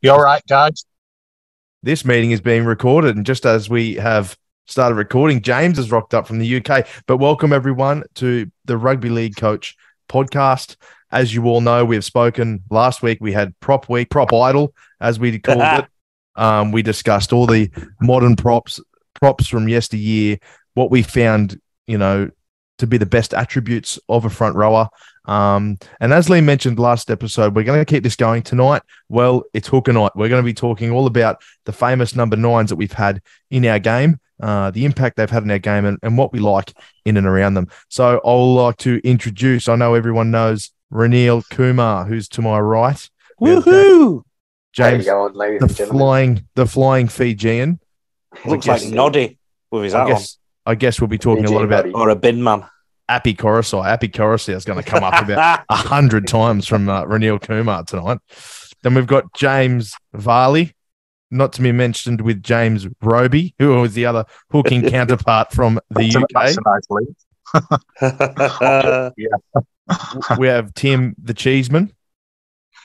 You all right, guys? This meeting is being recorded, and just as we have started recording, James has rocked up from the UK. But welcome, everyone, to the Rugby League Coach podcast. As you all know, we've spoken last week. We had Prop Week, Prop Idol, as we called it. We discussed all the modern props from yesteryear, what we found, to be the best attributes of a front rower. And as Lee mentioned last episode, we're going to keep this going tonight. Well, it's hooker night. We're going to be talking all about the famous number 9s that we've had in our game, the impact they've had in our game, and what we like in and around them. So I'll like to introduce, I know everyone knows Raneel Kumar, who's to my right. Woohoo! James, going, the flying Fijian. Looks like Noddy with his hat on. I guess we'll be talking a lot about... Or a bin man. Appy Coruscant. Appy Coruscant is going to come up about 100 times from Raneel Kumar tonight. Then we've got James Varley, not to be mentioned with James Roby, who was the other hooking counterpart from the UK. That's a nice lead. We have Tim the Cheeseman.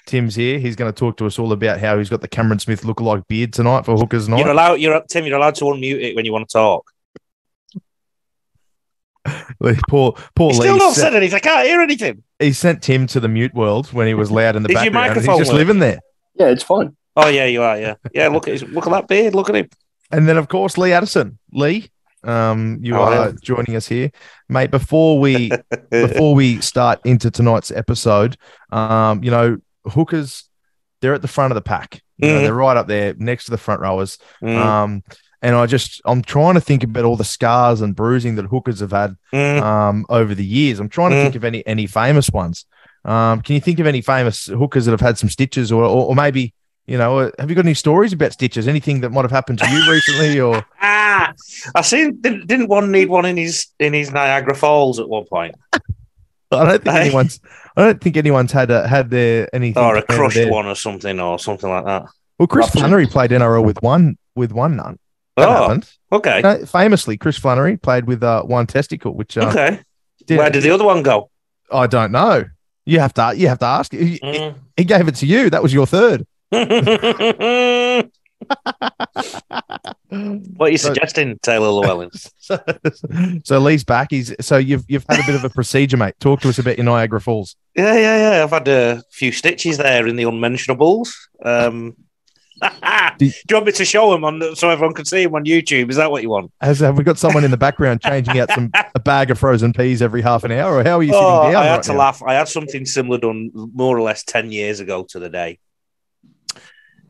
Tim's here. He's going to talk to us all about how he's got the Cameron Smith lookalike beard tonight for hookers night. You're allowed to unmute it when you want to talk. Poor He's still not said anything. I can't hear anything. He sent Tim to the mute world when he was loud in the background. Your microphone He's just living there. Yeah, it's fine. Oh yeah, you are. Yeah. Look at that beard. Look at him. And then of course Lee Addison. Lee, you are joining us here, mate. Before we start into tonight's episode, hookers, they're at the front of the pack. They're right up there next to the front rowers. And I'm trying to think about all the scars and bruising that hookers have had over the years. I'm trying to think of any famous ones. Can you think of any famous hookers that have had some stitches, or maybe, have you got any stories about stitches? Anything that might have happened to you recently? Or I seen didn't one need one in his Niagara Falls at one point? I don't think anyone's had anything, or a crushed one or something like that. Well, Chris Flannery played NRL with one nut. That happened. Okay. Famously, Chris Flannery played with one testicle, which okay. Where did the other one go? I don't know. You have to ask. He gave it to you. That was your third. What are you suggesting, Taylor Llewellyn? So Lee's back. You've had a bit of a procedure, mate. Talk to us about your Niagara Falls. Yeah. I've had a few stitches there in the unmentionables. Do you want me to show them so everyone can see them on YouTube? Is that what you want? Have we got someone in the background changing out a bag of frozen peas every half an hour, or how are you sitting down? I had to laugh. I had something similar done more or less 10 years ago to the day.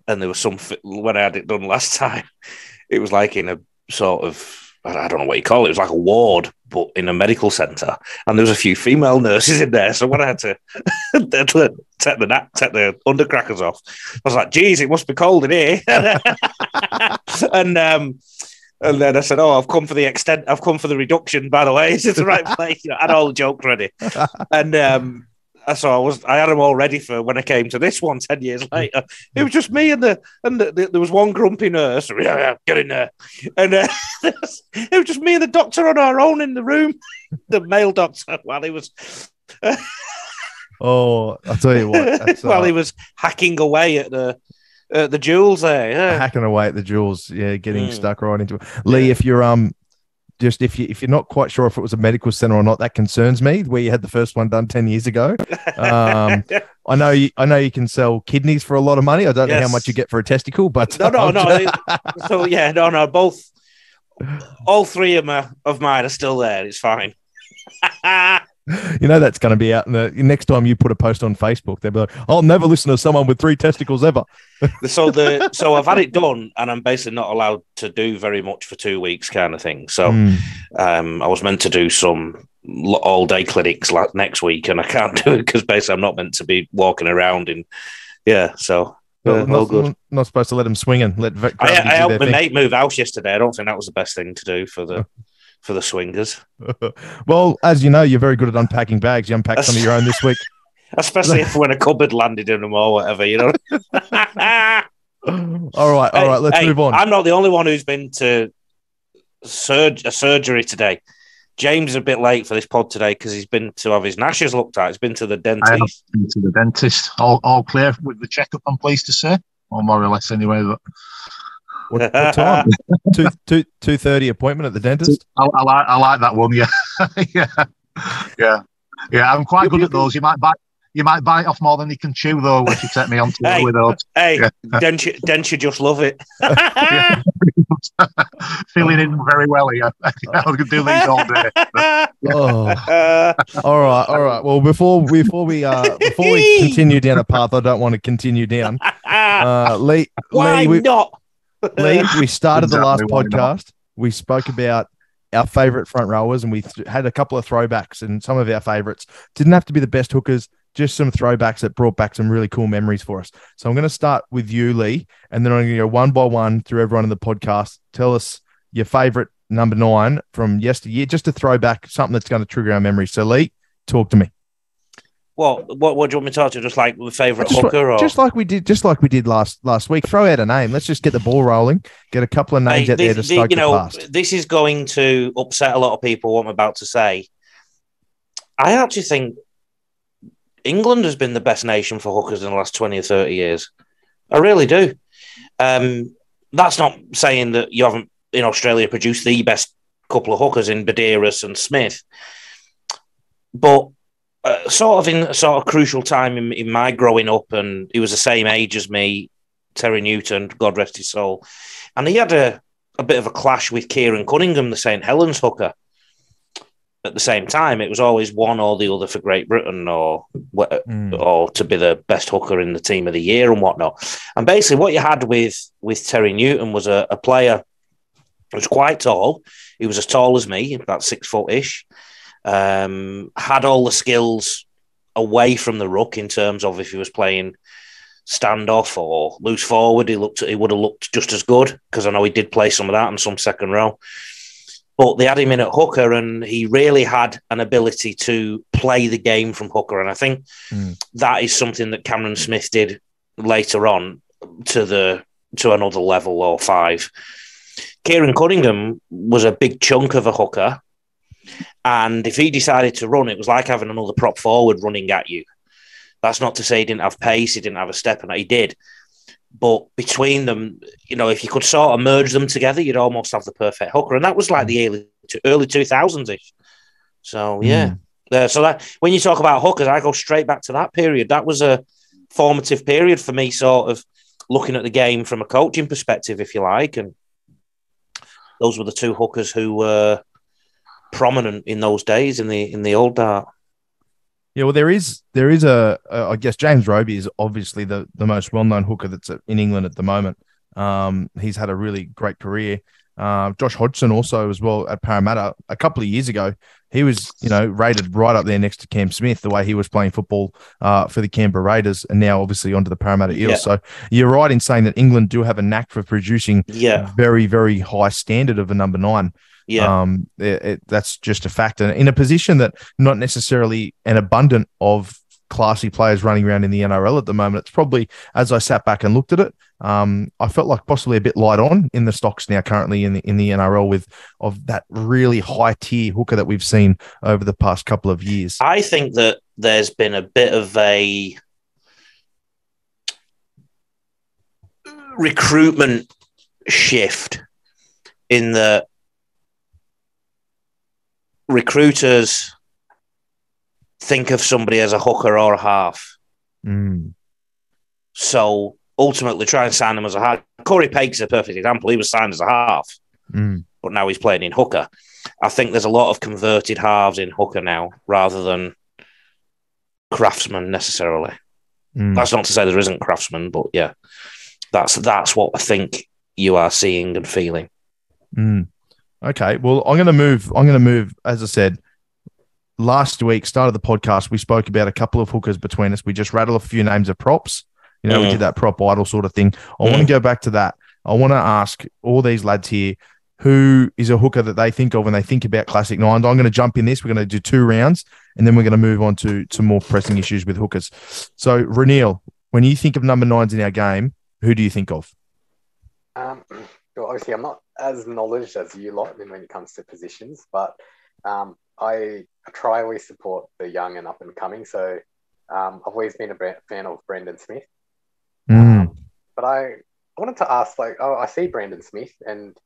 And there was when I had it done last time, it was like in a sort of, I don't know what you call it. It was like a ward, but in a medical centre. And there was a few female nurses in there. So when I had to take the undercrackers off, I was like, geez, it must be cold in here. And then I said, I've come for the reduction, by the way. Is it the right place? I had all the jokes ready. And so I had them all ready for when I came to this one 10 years later. It was just me and there was one grumpy nurse. Yeah, get in there. And it was just me and the doctor on our own in the room, the male doctor, while he was. I'll tell you what. While he was hacking away at the jewels there. Yeah. Hacking away at the jewels. Yeah, getting stuck right into it. Lee, if you're if you're not quite sure if it was a medical center or not, that concerns me. Where you had the first one done 10 years ago. I know you can sell kidneys for a lot of money. I don't know how much you get for a testicle, but no. So yeah, both, all three of mine are still there. It's fine. That's going to be out next time you put a post on Facebook. They'll be like, "I'll never listen to someone with 3 testicles ever." So I've had it done, and I'm basically not allowed to do very much for 2 weeks, kind of thing. So I was meant to do some all day clinics like next week, and I can't do it because basically I'm not meant to be walking around So all good. Not supposed to let them swing and let. I helped my mate move house yesterday. I don't think that was the best thing to do for the swingers. Well, as you know, you're very good at unpacking bags. You unpacked some of your own this week. Especially if when a cupboard landed in them or whatever, All right, let's move on. I'm not the only one who's been to a surgery today. James is a bit late for this pod today because he's been to have his gnashes looked at. He's been to the dentist. I have been to the dentist. All clear with the checkup, I'm pleased to say. or more or less anyway. But What time? 2:30 appointment at the dentist. I like that one. Yeah. I'm quite good at those. You might bite off more than you can chew, though, if you take me on tour with those. Hey, denture just love it. Feeling in very well here. I could do these all day. All right. Well, before we continue down a path I don't want to continue down, Lee, Why not? Lee, we started the last Exactly, why not? podcast. We spoke about our favourite front rowers, and we had a couple of throwbacks, and some of our favourites didn't have to be the best hookers, just some throwbacks that brought back some really cool memories for us. So I'm going to start with you, Lee, and then I'm going to go one by one through everyone in the podcast. Tell us your favourite number 9 from yesteryear, just to throw back something that's going to trigger our memories. So, Lee, talk to me. What do you want me to talk to? Just like the favourite hooker, or just like we did last week. Throw out a name. Let's just get the ball rolling. Get a couple of names out there to stoke the past. This is going to upset a lot of people. What I'm about to say. I actually think England has been the best nation for hookers in the last 20 or 30 years. I really do. That's not saying that you haven't in Australia produced the best couple of hookers in Badeiras and Smith, but sort of crucial time in my growing up, and he was the same age as me, Terry Newton, God rest his soul, and he had a bit of a clash with Kieran Cunningham, the St Helens hooker. At the same time, it was always one or the other for Great Britain, or to be the best hooker in the team of the year and whatnot. And basically, what you had with Terry Newton was a player who was quite tall. He was as tall as me, about 6 foot-ish. Had all the skills away from the ruck in terms of if he was playing standoff or loose forward, he would have looked just as good, because I know he did play some of that in some second row. But they had him in at hooker, and he really had an ability to play the game from hooker. And I think that is something that Cameron Smith did later on to another level or 5. Kieran Cunningham was a big chunk of a hooker, and if he decided to run, it was like having another prop forward running at you. That's not to say he didn't have pace, he didn't have a step, and he did. But between them, if you could sort of merge them together, you'd almost have the perfect hooker. And that was like the early 2000s-ish. So, yeah. So that when you talk about hookers, I go straight back to that period. That was a formative period for me, sort of looking at the game from a coaching perspective, if you like. And those were the 2 hookers who were prominent in those days in the old dart. Yeah, well, there is I guess James Roby is obviously the most well-known hooker that's in England at the moment. He's had a really great career. Josh Hodgson also as well at Parramatta a couple of years ago. He was, rated right up there next to Cam Smith, the way he was playing football for the Canberra Raiders, and now obviously onto the Parramatta Eels. Yeah. So you're right in saying that England do have a knack for producing a very, very high standard of a number 9. Yeah, that's just a fact. And in a position that not necessarily an abundant of classy players running around in the NRL at the moment, it's probably, as I sat back and looked at it, I felt like possibly a bit light on in the stocks now currently in the NRL of that really high tier hooker that we've seen over the past couple of years. I think that there's been a bit of a recruitment shift in the recruiters think of somebody as a hooker or a half. So ultimately try and sign them as a half. Corey Pake's a perfect example. He was signed as a half, but now he's playing in hooker. I think there's a lot of converted halves in hooker now rather than craftsmen necessarily. That's not to say there isn't craftsmen, but yeah, that's what I think you are seeing and feeling. Okay, well, I'm going to move. As I said, last week, started the podcast, we spoke about a couple of hookers between us. We just rattled a few names of props. We did that prop idol sort of thing. I want to go back to that. I want to ask all these lads here, who is a hooker that they think of when they think about Classic Nines? I'm going to jump in this. We're going to do 2 rounds, and then we're going to move on to more pressing issues with hookers. So, Raneel, when you think of number 9s in our game, who do you think of? Well, obviously, I'm not as knowledgeable as you lot when it comes to positions, but I try always support the young and up and coming. So I've always been a fan of Brendan Smith. But I wanted to ask, like, I see Brandon Smith, and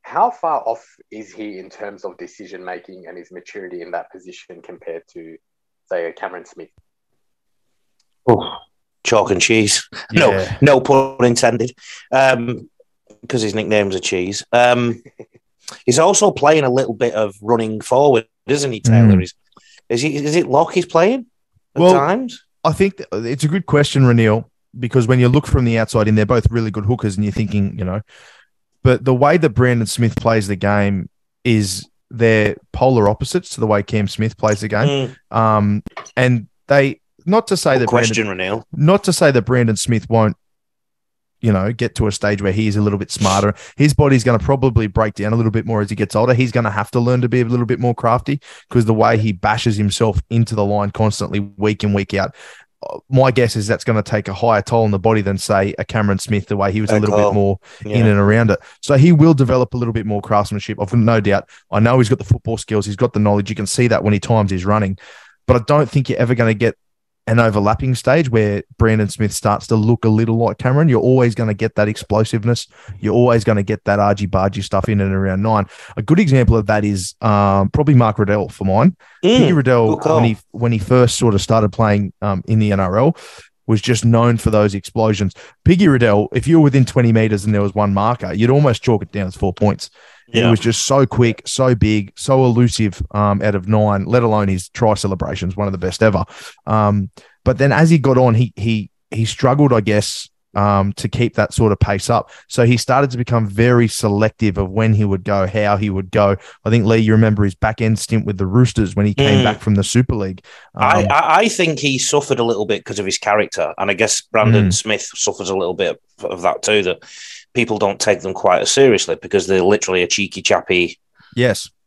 how far off is he in terms of decision making and his maturity in that position compared to, say, a Cameron Smith? Oh, chalk and cheese. Yeah. No pun intended. Because his nickname's a cheese. He's also playing a little bit of running forward, isn't he, Taylor? Is it lock he's playing at times? I think it's a good question, Raneel, because when you look from the outside in, they're both really good hookers, and you're thinking, but the way that Brandon Smith plays the game is they're polar opposites to the way Cam Smith plays the game. And they, not to say that Brandon Smith won't, get to a stage where he is a little bit smarter. His body's going to probably break down a little bit more as he gets older. He's going to have to learn to be a little bit more crafty because the way he bashes himself into the line constantly, week in, week out, my guess is that's going to take a higher toll on the body than, say, a Cameron Smith, the way he was a little bit more in and around it. So he will develop a little bit more craftsmanship. I've no doubt. I know he's got the football skills. He's got the knowledge. You can see that when he times his running. But I don't think you're ever going to get an overlapping stage where Brandon Smith starts to look a little like Cameron. You're always going to get that explosiveness. You're always going to get that argy-bargy stuff in and around 9. A good example of that is probably Mark Riddell for mine. Piggy Riddell, when he first sort of started playing in the NRL, was just known for those explosions. Piggy Riddell, if you were within 20 metres and there was one marker, you'd almost chalk it down as 4 points. Yeah. He was just so quick, so big, so elusive out of 9, let alone his try celebrations, one of the best ever. But then as he got on, he struggled, I guess, to keep that sort of pace up. So he started to become very selective of when he would go, how he would go. I think, Lee, you remember his back-end stint with the Roosters when he came back from the Super League. I think he suffered a little bit because of his character. And I guess Brandon Smith suffers a little bit of that too, that people don't take them quite as seriously because they're literally a cheeky chappy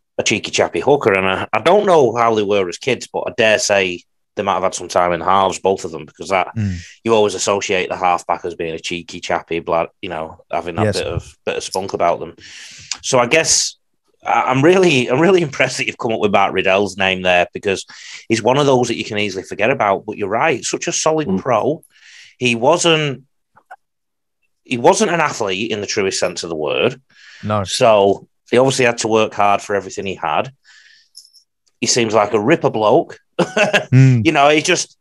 hooker. And I don't know how they were as kids, but I dare say they might have had some time in halves, both of them, because you always associate the halfback as being a cheeky chappy, having that bit of spunk about them. So I guess I'm really impressed that you've come up with Mark Riddell's name there, because he's one of those that you can easily forget about. But you're right, such a solid pro. He wasn't an athlete in the truest sense of the word. No. So he obviously had to work hard for everything he had. He seems like a ripper bloke. He's just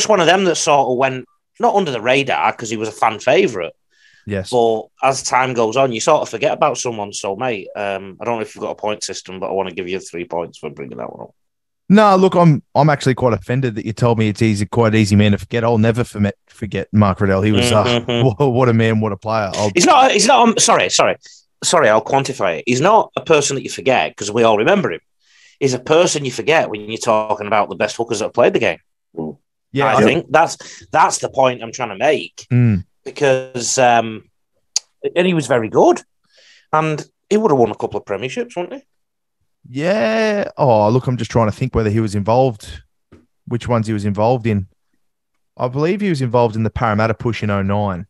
one of them that sort of went not under the radar because he was a fan favourite. Yes. But as time goes on, you sort of forget about someone. So, mate, I don't know if you've got a point system, but I want to give you 3 points for bringing that one up. No, look, I'm actually quite offended that you told me it's quite easy man to forget. I'll never forget Mark Riddell. He was what a man, what a player. He's not. Sorry. I'll quantify it. He's not a person that you forget because we all remember him. He's a person you forget when you're talking about the best hookers that have played the game. Yeah, I think that's the point I'm trying to make because and he was very good, and he would have won a couple of premierships, wouldn't he? Yeah. Oh, look, I'm just trying to think whether he was involved, which ones he was involved in. I believe he was involved in the Parramatta push in 2009.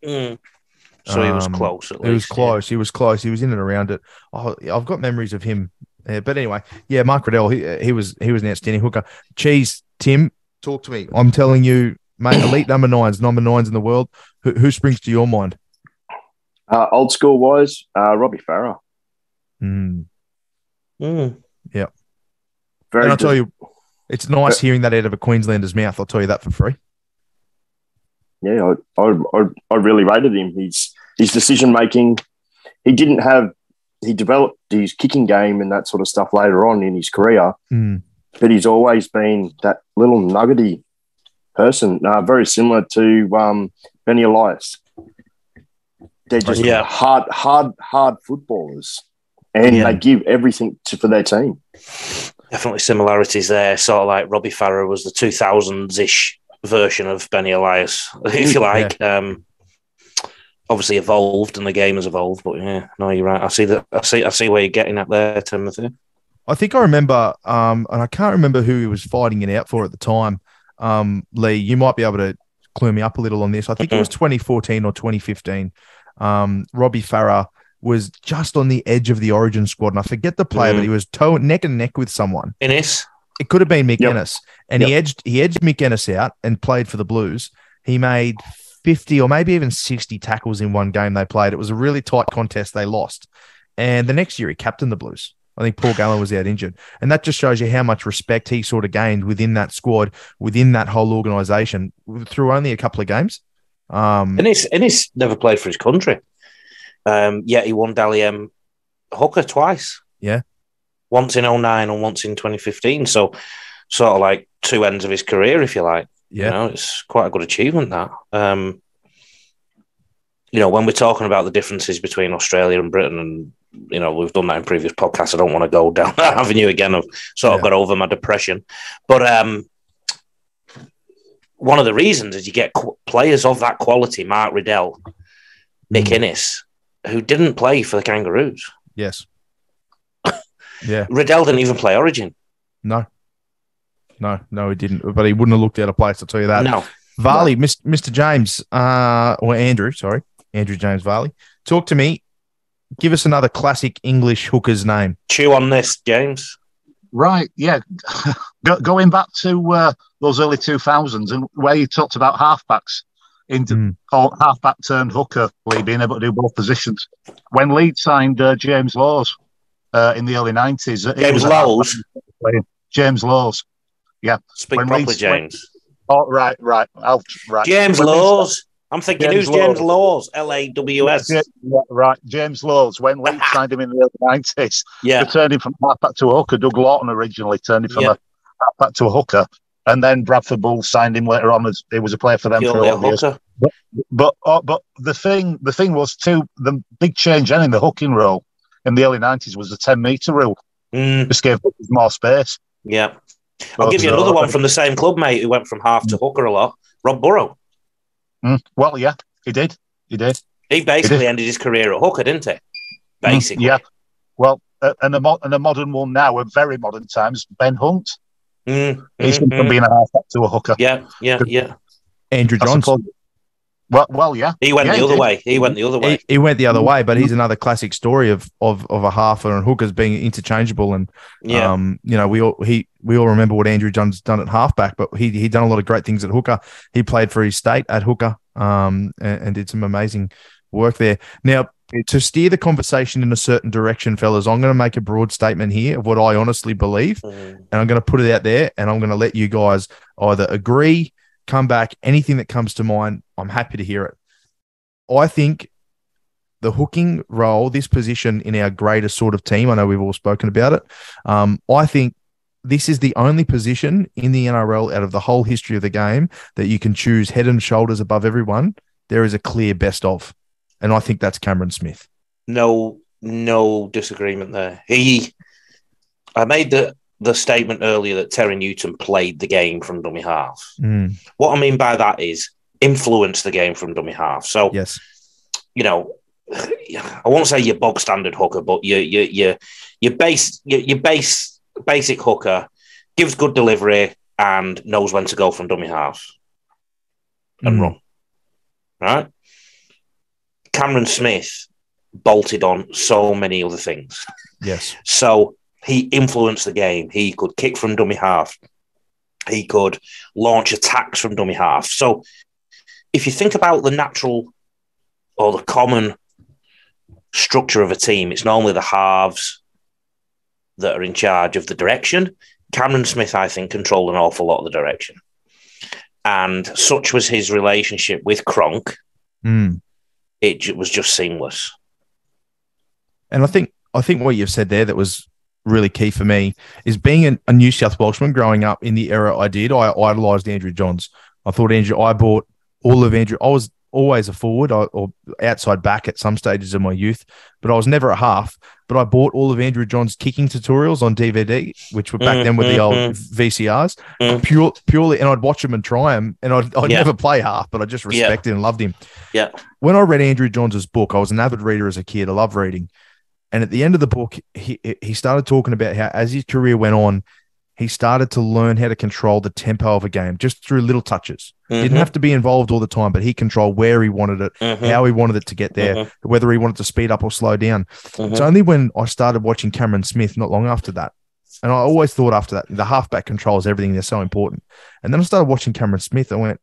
So he was close, at least. He was close. Yeah. He was close. He was in and around it. Oh, I've got memories of him. But anyway, yeah, Mark Riddell, he was an outstanding hooker. Cheese, Tim, talk to me. I'm telling you, mate, elite number nines in the world. Who springs to your mind? Old school wise, Robbie Farah. Yeah. And I'll tell you, it's nice hearing that out of a Queenslander's mouth. I'll tell you that for free. Yeah, I really rated him. His decision making. He developed his kicking game and that sort of stuff later on in his career, but he's always been that little nuggety person, very similar to Benny Elias. They're just hard footballers, and they give everything for their team. Definitely similarities there. Sort of like Robbie Farah was the 2000s-ish version of Benny Elias, if you like. Yeah. Obviously evolved, and the game has evolved. But yeah, no, you're right. I see where you're getting at there, Timothy. I think I remember, and I can't remember who he was fighting it out for at the time. Lee, you might be able to clue me up a little on this. I think it was 2014 or 2015. Robbie Farah was just on the edge of the Origin squad, and I forget the player, but he was neck and neck with someone. Ennis? It could have been Mick Ennis. And he edged Mick Ennis out and played for the Blues. He made 50 or maybe even 60 tackles in one game they played. It was a really tight contest. They lost. And the next year he captained the Blues. I think Paul Gallen was out injured. And that just shows you how much respect he sort of gained within that squad, within that whole organisation through only a couple of games. And he's never played for his country. Yet he won Dally M hooker twice. Yeah. Once in 2009 and once in 2015. So sort of like two ends of his career, if you like. Yeah. You know, it's quite a good achievement, that. You know, when we're talking about the differences between Australia and Britain, and, you know, we've done that in previous podcasts. I don't want to go down that avenue again. I've sort of got over my depression. But one of the reasons is you get players of that quality, Mark Riddell, Nick Innes, who didn't play for the Kangaroos. Yes. Yeah. Riddell didn't even play Origin. No, he didn't. But he wouldn't have looked out of place, I'll tell you that. No. Varley, no. Mr. James, or Andrew James Varley. Talk to me. Give us another classic English hooker's name. Chew on this, James. Right, yeah. Going back to those early 2000s and where you talked about halfbacks, or halfback turned hooker, Lee, being able to do both positions. When Leeds signed James Lawes in the early 90s. James Lawes. Yeah. Speak properly, James. Right. James Lawes. I'm thinking, who's James Lawes? Laws. Right, James Lawes. When Leeds signed him in the early 90s, they turned him from halfback to a hooker. Doug Lawton originally turned him from a halfback to a hooker. And then Bradford Bulls signed him later on as he was a player for them for a lot of years. But the thing was too, the big change then in the hooking role in the early 90s was the 10-metre rule. Just gave hookers more space. Yeah. I'll give you another one from the same club, mate, who went from half to hooker a lot. Rob Burrow. Well, yeah, he did. He basically ended his career at hooker, didn't he? Basically. Yeah. Well, and a modern one now, at very modern times, Ben Hunt. He's from being a halfback to a hooker. Yeah. Andrew Johnson. Well, yeah. He went the other way. He went the other way, but he's another classic story of a halfer and hookers being interchangeable. And you know, we all remember what Andrew John's done at halfback, but he done a lot of great things at hooker. He played for his state at hooker, and did some amazing work there. Now, to steer the conversation in a certain direction, fellas, I'm going to make a broad statement here of what I honestly believe, and I'm going to put it out there, and I'm going to let you guys either agree, come back, anything that comes to mind. I'm happy to hear it. I think the hooking role, this position in our greatest sort of team, I know we've all spoken about it. I think this is the only position in the NRL out of the whole history of the game that you can choose head and shoulders above everyone. There is a clear best of. And I think that's Cameron Smith. No disagreement there. I made the statement earlier that Terry Newton played the game from dummy half. What I mean by that is influence the game from dummy half. So, yes, you know, I won't say your bog standard hooker, but your basic hooker gives good delivery and knows when to go from dummy half and run. Right? Cameron Smith bolted on so many other things. Yes. So he influenced the game. He could kick from dummy half. He could launch attacks from dummy half. So if you think about the natural or the common structure of a team, it's normally the halves that are in charge of the direction. Cameron Smith, I think, controlled an awful lot of the direction. And such was his relationship with Cronk. It was just seamless. And I think what you've said there that was really key for me is being a New South Welshman growing up in the era I did. I idolised Andrew Johns. I bought all of Andrew. I was always a forward or outside back at some stages of my youth, but I was never a half. But I bought all of Andrew John's kicking tutorials on DVD, which were back then with the old VCRs, purely, and I'd watch them and try them, and I'd never play half, but I just respected and loved him. Yeah. When I read Andrew Johns' book, I was an avid reader as a kid. I love reading. And at the end of the book, he started talking about how as his career went on, he started to learn how to control the tempo of a game just through little touches. Didn't have to be involved all the time, but he controlled where he wanted it, how he wanted it to get there, whether he wanted to speed up or slow down. It's only when I started watching Cameron Smith not long after that, and I always thought after that, the halfback controls everything. They're so important. And then I started watching Cameron Smith. I went,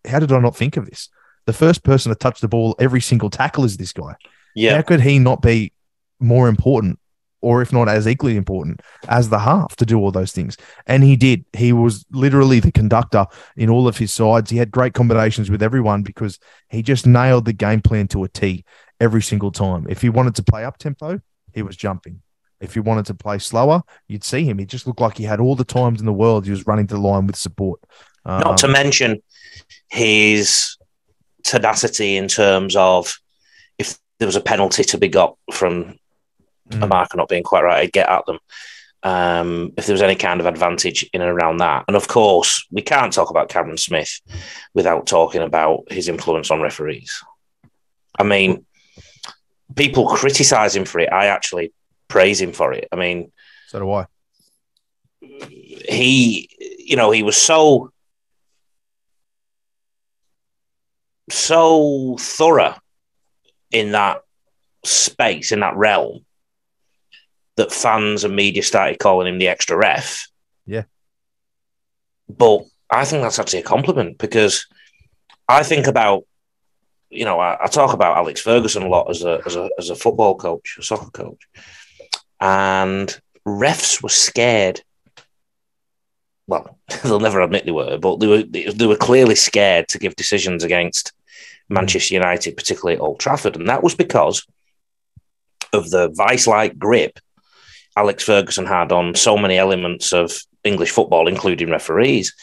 how did I not think of this? The first person to touch the ball every single tackle is this guy. Yeah. How could he not be more important, or if not as equally important as the half, to do all those things? And he did. He was literally the conductor in all of his sides. He had great combinations with everyone because he just nailed the game plan to a T every single time. If he wanted to play up tempo, he was jumping. If he wanted to play slower, you'd see him. He just looked like he had all the times in the world he was running to the line with support. Not to mention his tenacity in terms of if there was a penalty to be got from a marker not being quite right, I'd get at them. If there was any kind of advantage in and around that. And of course, we can't talk about Cameron Smith without talking about his influence on referees. I mean, people criticise him for it. I actually praise him for it. I mean, so do I. He was so thorough in that space, in that realm, that fans and media started calling him the extra ref. Yeah. But I think that's actually a compliment, because I think about, I talk about Alex Ferguson a lot as a football coach, a soccer coach, and refs were scared. Well, they'll never admit they were, but they were clearly scared to give decisions against Manchester United, particularly at Old Trafford, and that was because of the vice-like grip Alex Ferguson had on so many elements of English football, including referees.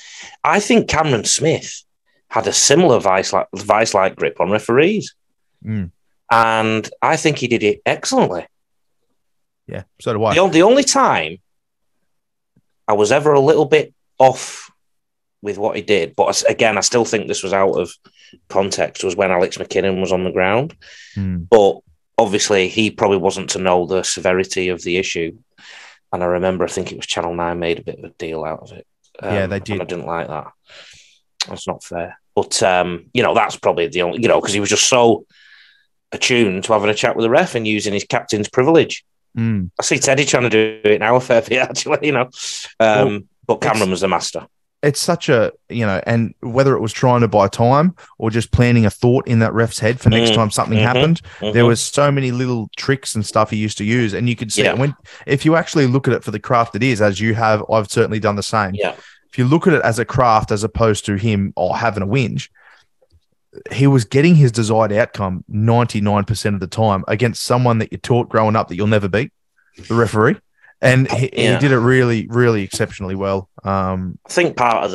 I think Cameron Smith had a similar vice-like grip on referees, and I think he did it excellently. Yeah, so do I. The only time I was ever a little bit off with what he did, but again, I still think this was out of context, was when Alex McKinnon was on the ground. But obviously, he probably wasn't to know the severity of the issue. And I remember, I think it was Channel 9 made a bit of a deal out of it. Yeah, they did. And I didn't like that. That's not fair. But, that's probably the only, because he was just so attuned to having a chat with the ref and using his captain's privilege. I see Teddy trying to do it now a fair bit, actually, but Cameron was the master. It's such a, and whether it was trying to buy time or just planning a thought in that ref's head for next time something happened, there was so many little tricks and stuff he used to use. And you could see it if you actually look at it for the craft it is, as you have, I've certainly done the same. Yeah. If you look at it as a craft as opposed to him having a whinge, he was getting his desired outcome 99% of the time against someone that you taught growing up that you'll never beat, the referee. And he did it really, really exceptionally well. I think part of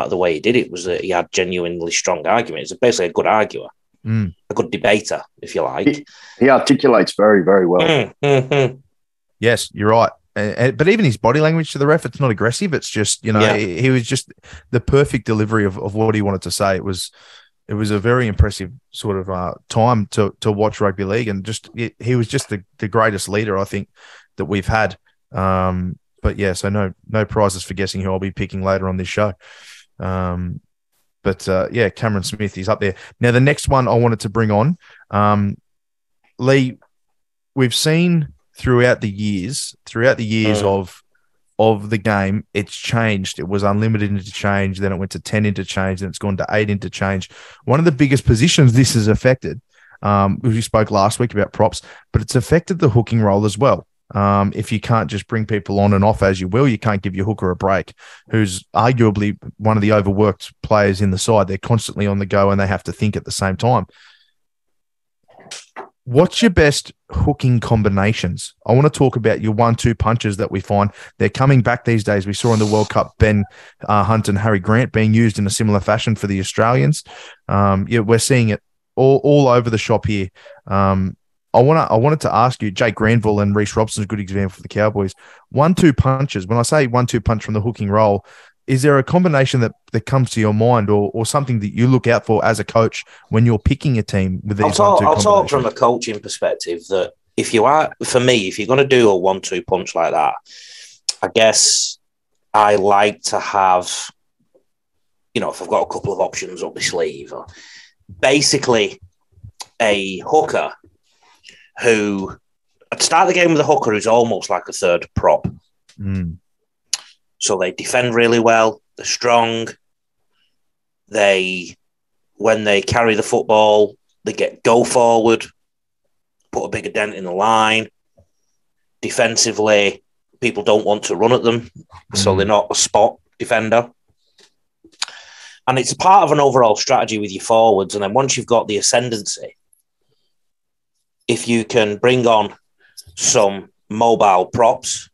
the way he did it was that he had genuinely strong arguments. Basically, a good arguer, a good debater, if you like. He articulates very, very well. Yes, you're right. But even his body language to the ref, it's not aggressive. It's just, he was just the perfect delivery of what he wanted to say. It was a very impressive sort of time to watch rugby league, and he was just the greatest leader, I think, that we've had. But yeah, so no prizes for guessing who I'll be picking later on this show. Cameron Smith, he's up there. Now, the next one I wanted to bring on, Lee, we've seen throughout the years of the game, it's changed. It was unlimited interchange, then it went to 10 interchange, then it's gone to 8 interchange. One of the biggest positions this has affected, we spoke last week about props, but it's affected the hooking role as well. If you can't just bring people on and off as you will, you can't give your hooker a break, who's arguably one of the overworked players in the side. They're constantly on the go and they have to think at the same time. What's your best hooking combinations? I want to talk about your 1-2 punches that we find. They're coming back these days. We saw in the World Cup Ben Hunt and Harry Grant being used in a similar fashion for the Australians. We're seeing it all over the shop here. I wanted to ask you, Jake Granville and Reece Robson's a good example for the Cowboys. 1-2 punches. When I say 1-2 punch from the hooking role, is there a combination that comes to your mind or something that you look out for as a coach when you're picking a team with these 1-2 combinations? I'll talk from a coaching perspective that if you're going to do a 1-2 punch like that, I guess I like to have, if I've got a couple of options up my sleeve, or basically a hooker who, I'd start the game with a hooker who's almost like a third prop. So they defend really well, they're strong, when they carry the football, they go forward, put a bigger dent in the line. Defensively, people don't want to run at them, so they're not a spot defender. And it's a part of an overall strategy with your forwards. And then once you've got the ascendancy, if you can bring on some mobile props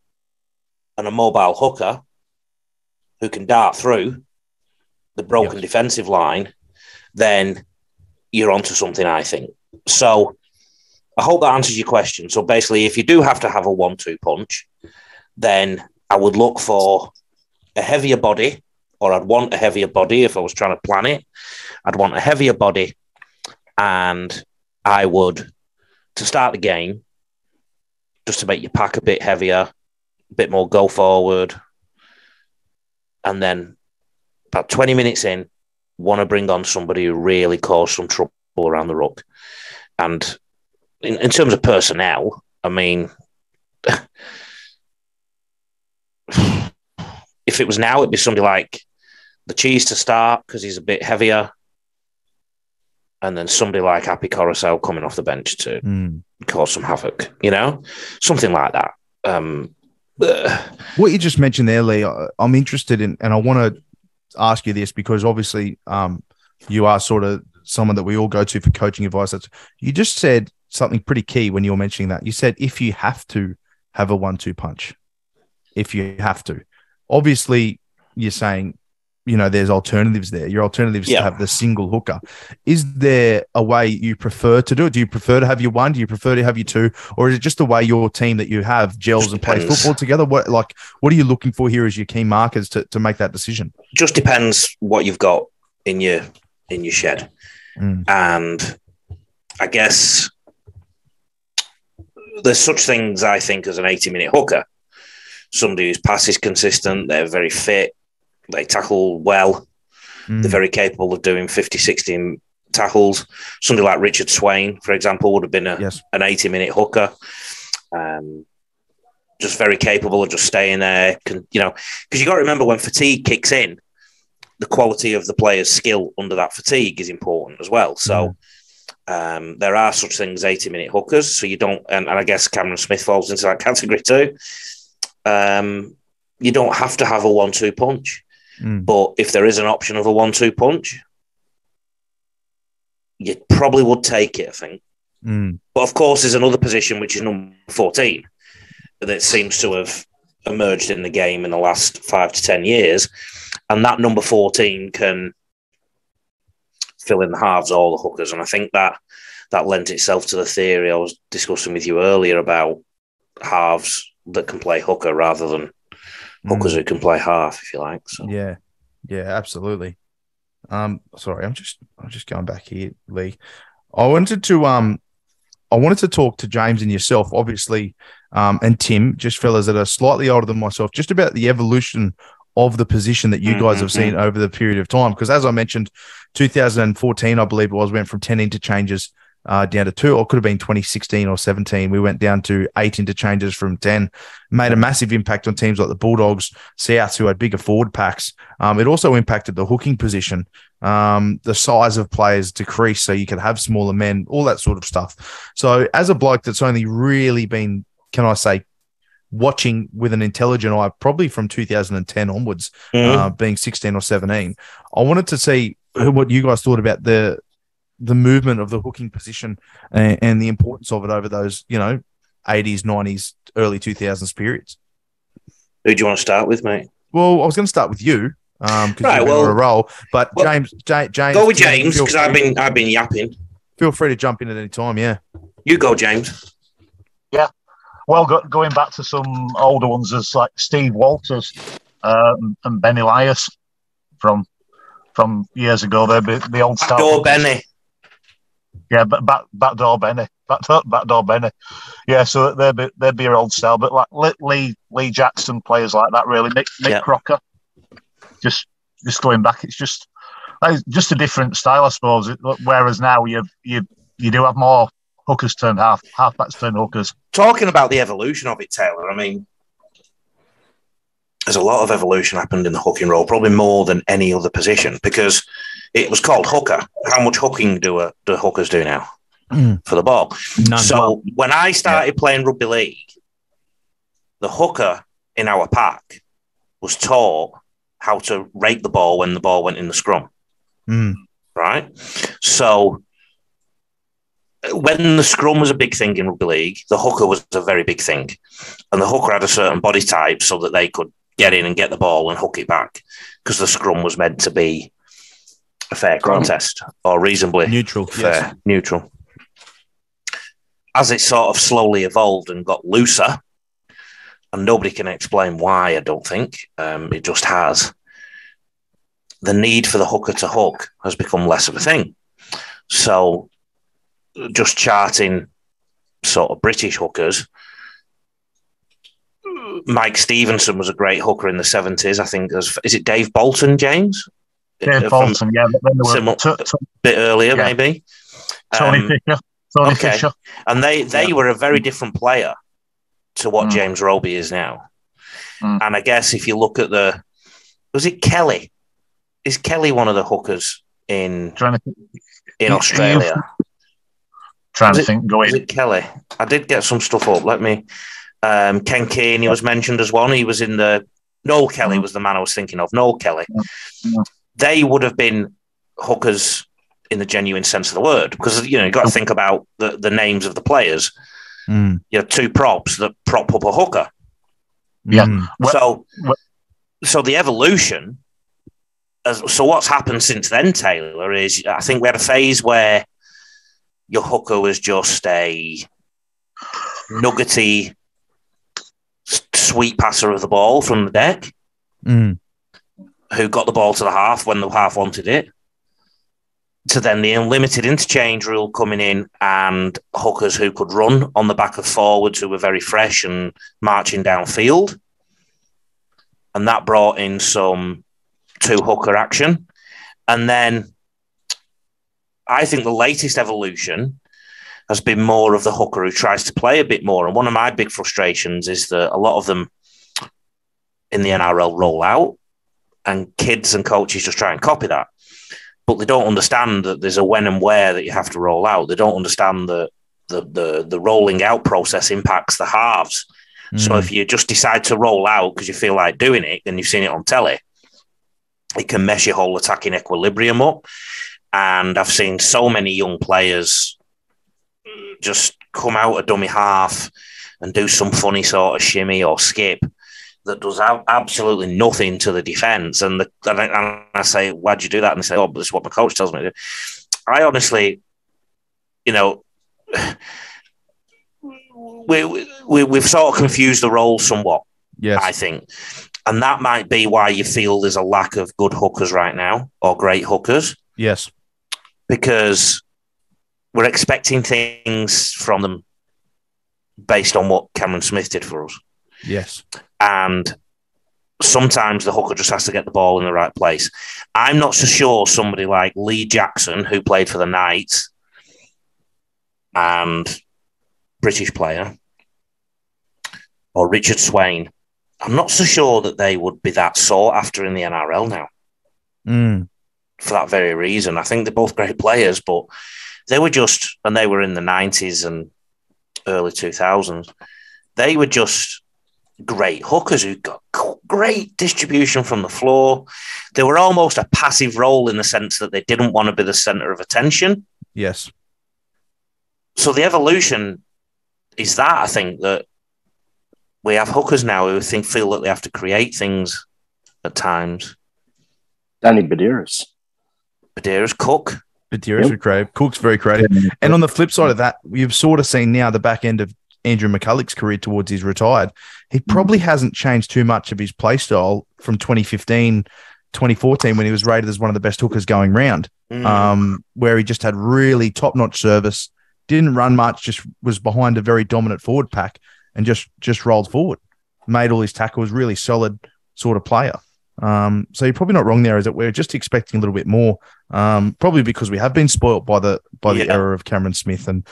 and a mobile hooker who can dart through the broken defensive line, then you're onto something, I think. So I hope that answers your question. So basically, if you do have to have a 1-2 punch, then I would look for a heavier body, or I'd want a heavier body if I was trying to plan it. I'd want a heavier body, and I would, to start the game, just to make your pack a bit heavier, a bit more go forward, and then about 20 minutes in, want to bring on somebody who really caused some trouble around the ruck. And in terms of personnel, I mean, if it was now, it'd be somebody like the Cheese to start because he's a bit heavier, and then somebody like Happy Coruscant coming off the bench to cause some havoc, something like that. What you just mentioned there, Lee, I'm interested in, and I want to ask you this because obviously you are sort of someone that we all go to for coaching advice. You just said something pretty key when you were mentioning that. You said if you have to have a 1-2 punch, if you have to. Obviously, you're saying, there's alternatives there. Your alternatives to have the single hooker. Is there a way you prefer to do it? Do you prefer to have your 1? Do you prefer to have your 2? Or is it just the way your team that you have gels and plays football together? What are you looking for here as your key markers to make that decision? Just depends what you've got in your shed. And I guess there's such things, I think, as an 80-minute hooker. Somebody whose pass is consistent, they're very fit, they tackle well, they're very capable of doing 50, 60 tackles. Somebody like Richard Swain, for example, would have been an 80-minute hooker. Just very capable of just staying there, because you got to remember when fatigue kicks in, the quality of the player's skill under that fatigue is important as well. So there are such things, 80-minute hookers. So you don't, and I guess Cameron Smith falls into that category too. You don't have to have a 1-2 punch, but if there is an option of a 1-2 punch, you probably would take it, I think. But of course, there's another position, which is number 14, that seems to have emerged in the game in the last 5 to 10 years. And that number 14 can fill in the halves or the hookers. And I think that lent itself to the theory I was discussing with you earlier about halves that can play hooker rather than hookers who can play half, if you like. So. Yeah, absolutely. Sorry, I'm just going back here, Lee. I wanted to talk to James and yourself, obviously, and Tim, just fellas that are slightly older than myself, just about the evolution of the position that you guys have seen over the period of time. Because as I mentioned, 2014, I believe it was, went from 10 interchanges down to 2, or it could have been 2016 or 17. We went down to 8 interchanges from 10. Made a massive impact on teams like the Bulldogs, Souths, who had bigger forward packs. It also impacted the hooking position. The size of players decreased so you could have smaller men, all that sort of stuff. So as a bloke that's only really been, can I say, watching with an intelligent eye, probably from 2010 onwards, being 16 or 17, I wanted to see what you guys thought about the movement of the hooking position and the importance of it over those, 80s, 90s, early 2000s periods. Who do you want to start with, mate? Well, I was going to start with you because you've been on a roll. But James, go with James because I've been yapping. Feel free to jump in at any time. Yeah, you go, James. Yeah. Well, going back to some older ones, as like Steve Walters and Ben Elias from years ago. They're the old style. Backdoor Benny. Yeah, backdoor Benny. Backdoor Benny. Yeah, so they'd be your old style. But like Lee Jackson, players like that, really. Nick Crocker. Just going back, it's just a different style, I suppose. Whereas now you do have more hookers turned halfbacks turned hookers. Talking about the evolution of it, Taylor, I mean, there's a lot of evolution happened in the hooking role, probably more than any other position, because it was called hooker. How much hooking do hookers do now for the ball? None. So when I started playing rugby league, the hooker in our pack was taught how to rake the ball when the ball went in the scrum. Right? So when the scrum was a big thing in rugby league, the hooker was a very big thing. And the hooker had a certain body type so that they could get in and get the ball and hook it back, because the scrum was meant to be a fair contest, or reasonably neutral. Fair, neutral. As it sort of slowly evolved and got looser, and nobody can explain why, I don't think, it just has, the need for the hooker to hook has become less of a thing. So just charting sort of British hookers, Mike Stevenson was a great hooker in the 70s. I think, is it Dave Bolton, James? Dave Bolton, yeah. Bit earlier, maybe. Tony Fisher. And they were a very different player to what James Roby is now. And I guess if you look at was it Kelly? Is Kelly one of the hookers in Australia? Trying to think. Go in. Was it Kelly? I did get some stuff up. Let me. Ken Kearney was mentioned as one. He was in the. Noel Kelly was the man I was thinking of. Noel Kelly. They would have been hookers in the genuine sense of the word, because you've got to think about the names of the players. You have two props that prop up a hooker. Yeah. So the evolution. So what's happened since then, Taylor, is I think we had a phase where your hooker was just a nuggety, sweet passer of the ball from the deck, who got the ball to the half when the half wanted it, to then the unlimited interchange rule coming in, and hookers who could run on the back of forwards who were very fresh and marching downfield. And that brought in some two-hooker action. And then I think the latest evolution has been more of the hooker who tries to play a bit more. And one of my big frustrations is that a lot of them in the NRL roll out, and kids and coaches just try and copy that. But they don't understand that there's a when and where that you have to roll out. They don't understand that the rolling out process impacts the halves. So if you just decide to roll out because you feel like doing it, then you've seen it on telly, it can mess your whole attacking equilibrium up. And I've seen so many young players just come out a dummy half and do some funny sort of shimmy or skip that does absolutely nothing to the defence. And I say, why'd you do that? And they say, oh, but this is what my coach tells me to do. I honestly, we've sort of confused the roles somewhat, I think. And that might be why you feel there's a lack of good hookers right now, or great hookers. Yes. Because we're expecting things from them based on what Cameron Smith did for us. Yes. And sometimes the hooker just has to get the ball in the right place. I'm not so sure somebody like Lee Jackson, who played for the Knights and British player, or Richard Swain, I'm not so sure that they would be that sought after in the NRL now. For that very reason. I think they're both great players, but they were just, and they were in the 90s and early 2000s, they were just great hookers who got great distribution from the floor. They were almost a passive role in the sense that they didn't want to be the centre of attention. Yes. So the evolution is that, I think, that we have hookers now who feel that they have to create things at times. Danny Badiris, Cook. Badiris was great. Cook's very creative. And on the flip side of that, we've sort of seen now the back end of Andrew McCulloch's career towards his retired. He probably hasn't changed too much of his play style from 2015, 2014, when he was rated as one of the best hookers going round, where he just had really top-notch service, didn't run much, just was behind a very dominant forward pack and just rolled forward, made all his tackles, really solid sort of player. So you're probably not wrong there, is that we're just expecting a little bit more, probably because we have been spoilt by the era of Cameron Smith and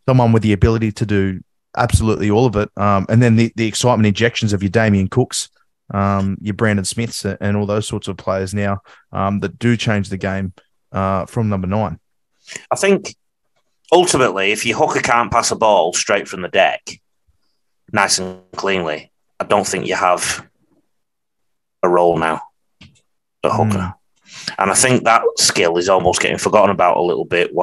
someone with the ability to do absolutely all of it. And then the excitement injections of your Damien Cooks your Brandon Smiths and all those sorts of players now that do change the game from number 9. I think ultimately, if your hooker can't pass a ball straight from the deck, nice and cleanly, I don't think you have a role now at hooker. And I think that skill is almost getting forgotten about a little bit.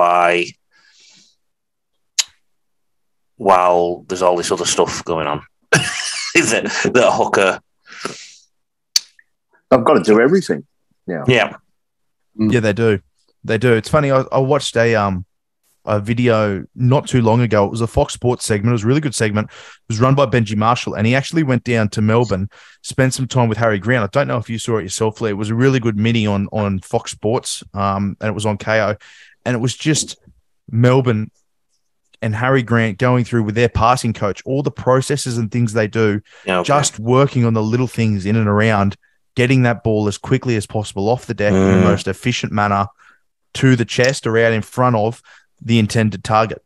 While there's all this other stuff going on, is it that a hooker? I've got to do everything now. Yeah, they do. They do. It's funny. I watched a video not too long ago. It was a Fox Sports segment. It was a really good segment. It was run by Benji Marshall, and he actually went down to Melbourne, spent some time with Harry Grant. I don't know if you saw it yourself, Lee. It was a really good mini on Fox Sports, and it was on KO, and it was just Melbourne and Harry Grant going through with their passing coach all the processes and things they do, just working on the little things in and around getting that ball as quickly as possible off the deck in the most efficient manner to the chest or out in front of the intended target.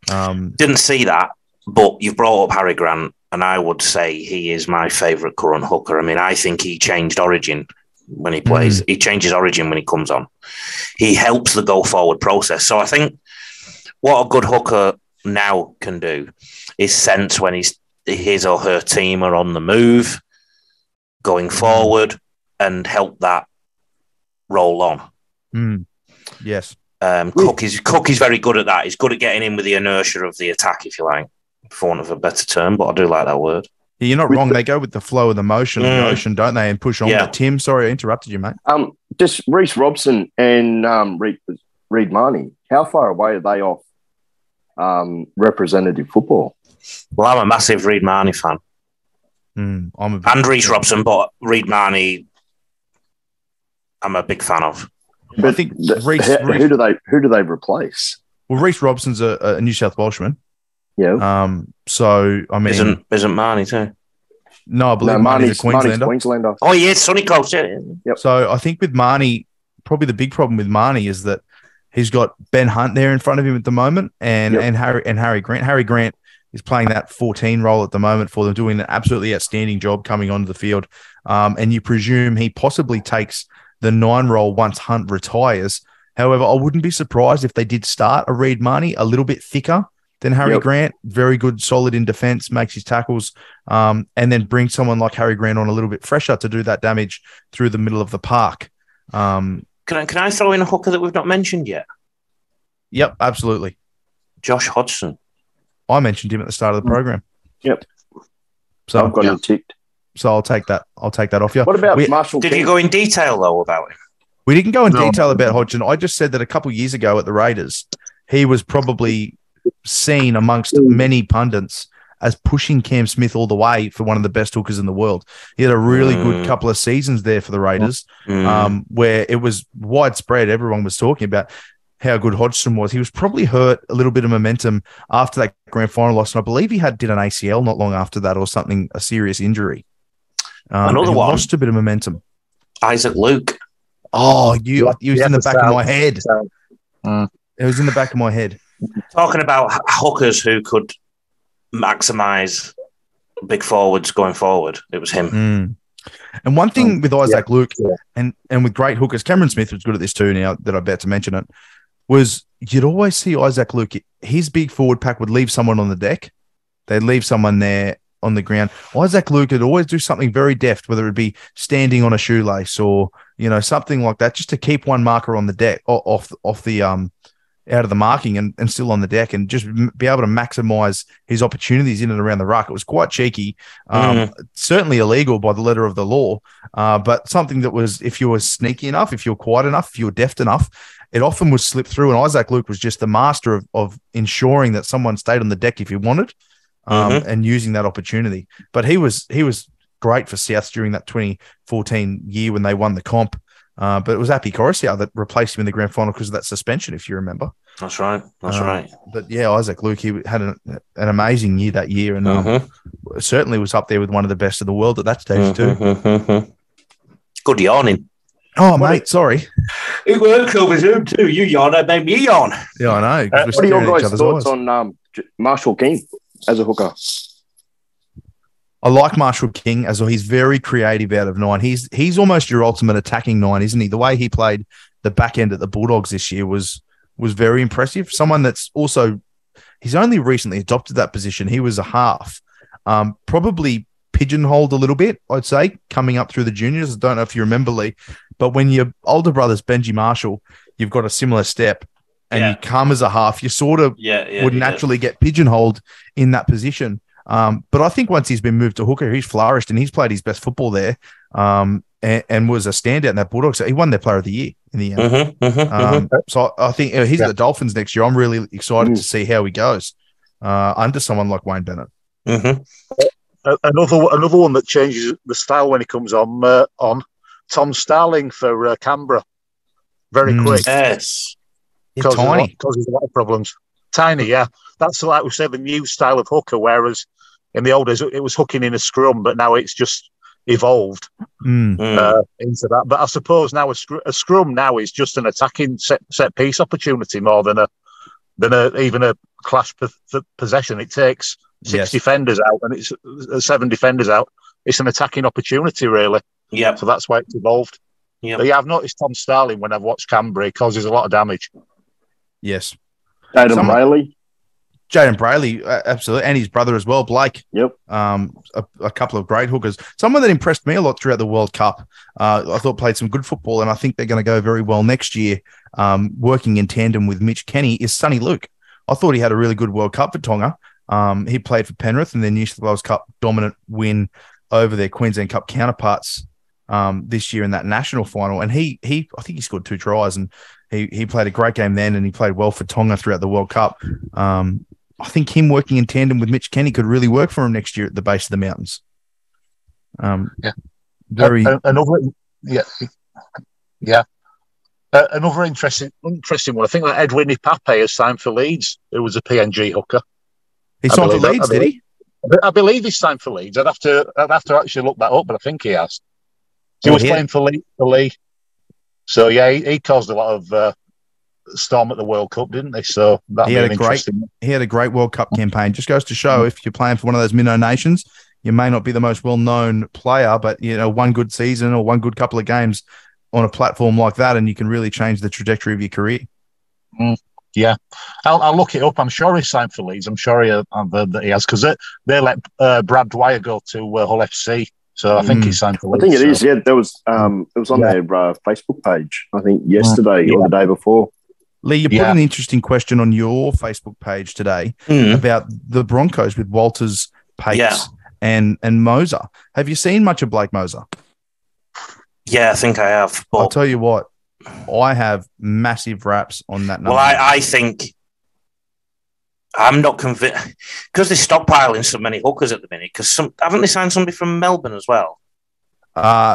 Didn't see that, but you've brought up Harry Grant, and I would say he is my favourite current hooker. I mean, I think he changed origin when he plays. He changes origin when he comes on. He helps the go-forward process. So I think what a good hooker now can do is sense when his or her team are on the move, going forward, and help that roll on. Yes. Cook is very good at that. He's good at getting in with the inertia of the attack, if you like, for want of a better term, but I do like that word. Yeah, you're not wrong. They go with the flow of the motion of the ocean, don't they, and push on. But Tim, sorry I interrupted you, mate. Just Reece Robson and Reed Marnie, how far away are they off representative football? Well, I'm a massive Reed Marnie fan. And Reece Robson, but Reed Marnie, I'm a big fan of. But I think who do they replace? Well, Reece Robson's a New South Welshman. Yeah. So I mean, isn't Marnie too? No, I believe Marnie's a Queenslander. Queenslander. Oh yeah, Sunny Coast. Yeah. Yep. So I think with Marnie, probably the big problem with Marnie is that he's got Ben Hunt there in front of him at the moment, and Harry Grant. Harry Grant is playing that 14 role at the moment for them, doing an absolutely outstanding job coming onto the field. And you presume he possibly takes the 9 role once Hunt retires. However, I wouldn't be surprised if they did start a Reed Marnie a little bit thicker than Harry Grant. Very good, solid in defense, makes his tackles, and then bring someone like Harry Grant on a little bit fresher to do that damage through the middle of the park. Can I throw in a hooker that we've not mentioned yet? Yep, absolutely. Josh Hodgson. I mentioned him at the start of the program. Yep. So I've got him ticked. So I'll take that off you. What about Marshall? Did you go in detail though about him? We didn't go in detail about Hodgson. I just said that a couple of years ago at the Raiders, he was probably seen amongst many pundits as pushing Cam Smith all the way for one of the best hookers in the world. He had a really good couple of seasons there for the Raiders, where it was widespread. Everyone was talking about how good Hodgson was. He was probably hurt a little bit of momentum after that grand final loss, and I believe he did an ACL not long after that or something, a serious injury. Another one. Lost a bit of momentum. Isaac Luke. Oh, he was in the back of my head. It was in the back of my head. Talking about hookers who could maximise big forwards going forward, it was him. And one thing with Isaac Luke and with great hookers, Cameron Smith was good at this too now that I'm about to mention it, was you'd always see Isaac Luke, his big forward pack would leave someone on the deck. They'd leave someone there on the ground. Isaac Luke would always do something very deft, whether it be standing on a shoelace or, something like that, just to keep one marker on the deck, off the out of the marking and still on the deck, and just be able to maximise his opportunities in and around the ruck. It was quite cheeky, certainly illegal by the letter of the law, but something that was, if you were sneaky enough, if you were quiet enough, if you were deft enough, it often was slipped through. And Isaac Luke was just the master of ensuring that someone stayed on the deck if he wanted, and using that opportunity. But he was great for Souths during that 2014 year when they won the comp. But it was Api Coruscant that replaced him in the grand final because of that suspension, if you remember. That's right. Right. But yeah, Isaac Luke, he had an amazing year that year, and certainly was up there with one of the best in the world at that stage too. Good yawning. Oh, mate, sorry. It works over Zoom too. You yawn, it made me yawn. Yeah, I know. What are your guys' thoughts on Marshall King as a hooker? I like Marshall King as well. He's very creative out of 9. He's almost your ultimate attacking 9, isn't he? The way he played the back end at the Bulldogs this year was very impressive. Someone that's also, he's only recently adopted that position. He was a half, probably pigeonholed a little bit, I'd say, coming up through the juniors. I don't know if you remember, Lee, but when your older brother's Benji Marshall, you've got a similar step and you come as a half, you sort of would naturally get pigeonholed in that position. But I think once he's been moved to hooker, he's flourished and he's played his best football there and was a standout in that Bulldogs. So he won their player of the year in the end. So I think he's at the Dolphins next year. I'm really excited to see how he goes under someone like Wayne Bennett. Another one that changes the style when he comes on Tom Starling for Canberra. Very quick. Yes. Tiny. Causes a lot of problems. Tiny, yeah. That's like we said, the new style of hooker, whereas in the old days it was hooking in a scrum, but now it's just evolved into that. But I suppose now a scrum now is just an attacking set piece opportunity more than even a clash possession. It takes 6 defenders out and it's 7 defenders out. It's an attacking opportunity, really. Yeah. So that's why it's evolved. Yeah. But yeah, I've noticed Tom Starling when I've watched Canberra, he causes a lot of damage. Yes. Jaden Brayley, absolutely, and his brother as well, Blake. Yep. A couple of great hookers. Someone that impressed me a lot throughout the World Cup. I thought played some good football, and I think they're going to go very well next year. Working in tandem with Mitch Kenny is Sonny Luke. I thought he had a really good World Cup for Tonga. He played for Penrith in their New South Wales Cup dominant win over their Queensland Cup counterparts this year in that national final, and I think he scored 2 tries, and he played a great game then, and he played well for Tonga throughout the World Cup. I think him working in tandem with Mitch Kenny could really work for him next year at the base of the mountains. Very another interesting one. I think that Edwin Ipape has signed for Leeds, who was a PNG hooker. He signed for Leeds, did he? I believe he's signed for Leeds. I'd have to actually look that up, but I think he has. He was playing for Lee. So yeah, he caused a lot of storm at the World Cup, didn't he? So that he had a great World Cup campaign. Just goes to show if you're playing for one of those minnow nations, you may not be the most well-known player, but one good season or one good couple of games on a platform like that, and you can really change the trajectory of your career. Yeah, I'll look it up. I'm sure he's signed for Leeds. I'm sure I've heard that he has, because they let Brad Dwyer go to Hull FC. So I think he's signed for Leeds. I think it is. Yeah, there was it was on their Facebook page. I think yesterday or the day before. Lee, you put an interesting question on your Facebook page today about the Broncos with Walters, Pates, and Moser. Have you seen much of Blake Moser? Yeah, I think I have. I'll tell you what, I have massive raps on that number. Well, I think I'm not convinced because they're stockpiling so many hookers at the minute. Because haven't they signed somebody from Melbourne as well?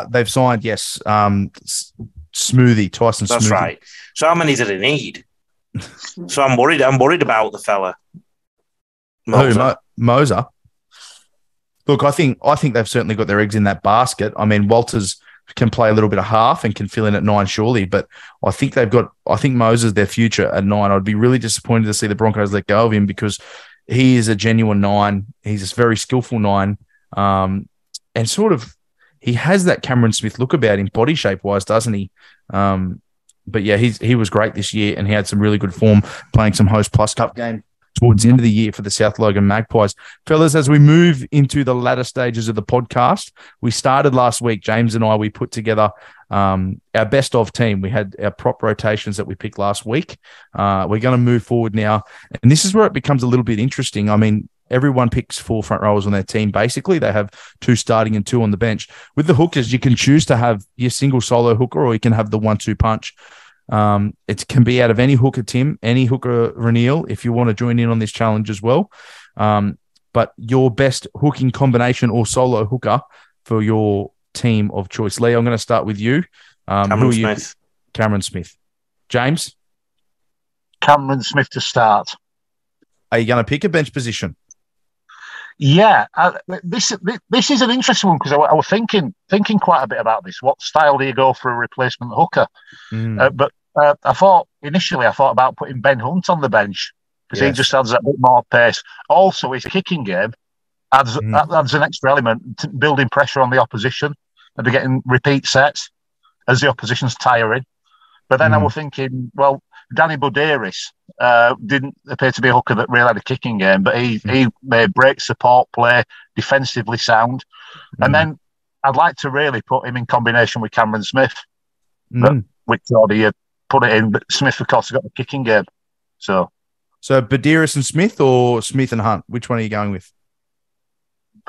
They've signed, yes, Smoothie, Tyson Smoothie. That's right. So how many do they need? So I'm worried. I'm worried about the fella. Moser. Look, I think they've certainly got their eggs in that basket. I mean, Walters can play a little bit of half and can fill in at 9 surely, but I think Moser's their future at 9. I'd be really disappointed to see the Broncos let go of him because he is a genuine 9. He's a very skillful 9. And sort of, he has that Cameron Smith look about him, body shape wise, doesn't he? But yeah, he was great this year and he had some really good form playing some Host Plus Cup game towards the end of the year for the South Logan Magpies. Fellas, as we move into the latter stages of the podcast, we started last week, James and I, we put together our best of team. We had our prop rotations that we picked last week. We're going to move forward now. And this is where it becomes a little bit interesting. I mean, everyone picks 4 front rowers on their team. Basically, they have 2 starting and 2 on the bench. With the hookers, you can choose to have your single solo hooker or you can have the 1-2 punch. It can be out of any hooker, Tim, any hooker, Raneel, if you want to join in on this challenge as well. But your best hooking combination or solo hooker for your team of choice. Lee, I'm going to start with you. Cameron Smith. Cameron Smith. James? Cameron Smith to start. Are you going to pick a bench position? Yeah, this is an interesting one because I was thinking quite a bit about this. What style do you go for a replacement hooker? But I thought about putting Ben Hunt on the bench because he just adds that bit more pace. Also, his kicking game adds an extra element to building pressure on the opposition and to getting repeat sets as the opposition's tiring. But then I was thinking, well, Danny Buderis didn't appear to be a hooker that really had a kicking game, but he made break support play, defensively sound. And then I'd like to really put him in combination with Cameron Smith, which already put it in. But Smith, of course, has got the kicking game. So Buderis and Smith or Smith and Hunt? Which one are you going with?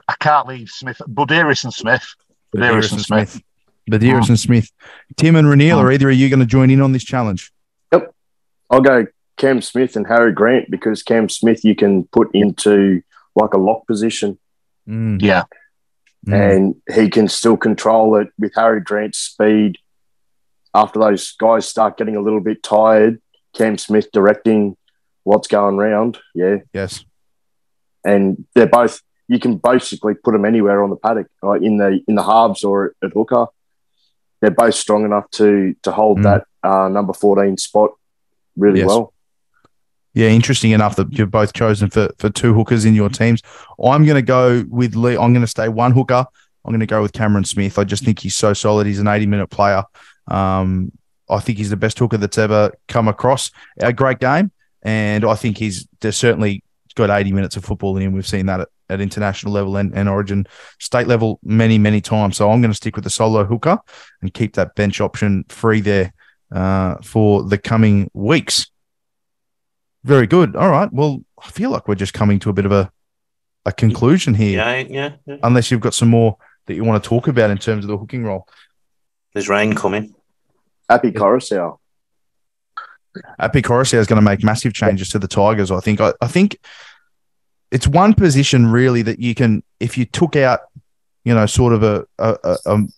I can't leave Smith. Buderis and Smith. Buderis and Smith. Buderis and Smith. Tim and Raneel, are either of you going to join in on this challenge? Yep. I'll go Cam Smith and Harry Grant because Cam Smith you can put into like a lock position. Yeah. And he can still control it with Harry Grant's speed. After those guys start getting a little bit tired, Cam Smith directing what's going round. Yeah. Yes. And they're both, you can basically put them anywhere on the paddock, like in the halves or at hooker. They're both strong enough to hold that number 14 spot really well. Yeah, interesting enough that you've both chosen for two hookers in your teams. I'm going to go with Lee. I'm going to stay one hooker. I'm going to go with Cameron Smith. I just think he's so solid. He's an 80-minute player. I think he's the best hooker that's ever come across our great game. And I think there's certainly got 80 minutes of football in him. We've seen that at international level and Origin state level many, many times. So I'm going to stick with the solo hooker and keep that bench option free there for the coming weeks. Very good. All right. Well, I feel like we're just coming to a bit of a conclusion here. Yeah. Unless you've got some more that you want to talk about in terms of the hooking role. There's rain coming. Happy Coruscant. Api Coruscant is going to make massive changes to the Tigers, I think. I think it's one position really that you can, if you took out, sort of